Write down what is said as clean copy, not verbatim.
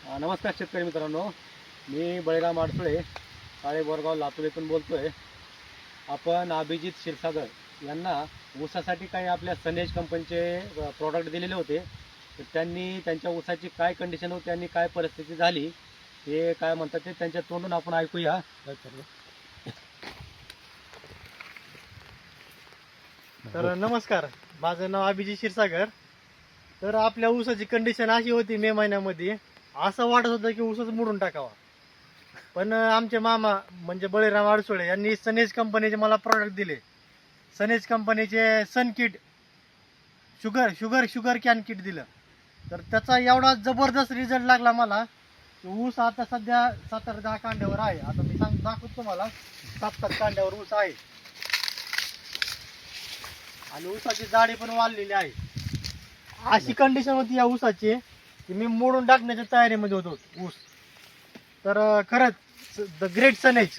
नमस्कार शेतकरी मित्रांनो, मी बळीराम आडसुळे काळे बोरगाव लातूर येथून बोलतोय. आपण अभिजित क्षीरसागर यांना ऊसासाठी काही आपल्या सनेज कंपनीचे प्रॉडक्ट दिलेले होते. तर त्यांनी त्यांच्या ऊसाची काय कंडिशन होती आणि काय परिस्थिती झाली हे काय म्हणतात ते त्यांच्या तोंडून आपण ऐकूया. तर नमस्कार, माझं नाव अभिजित क्षीरसागर. तर आपल्या ऊसाची कंडिशन अशी होती, मे महिन्यामध्ये असं वाटत होतं की ऊसच मोडून टाकावा. पण आमचे मामा म्हणजे बळीराम आडसुळे यांनी सनेज कंपनीचे मला प्रॉडक्ट दिले. सनेज कंपनीचे सन किट, शुगर कॅन किट दिलं. तर त्याचा एवढा जबरदस्त रिझल्ट लागला मला की ऊस आता सध्या 7-10 कांड्यावर आहे. आता मी दाखवतो तुम्हाला, 7 कांड्यावर ऊस आहे आणि ऊसाची जाडी पण वाढलेली आहे. अशी कंडिशन होती या ऊसाची की मी मोडून टाकण्याच्या तयारीमध्ये होतो ऊस. तर खरंच द ग्रेट सनेज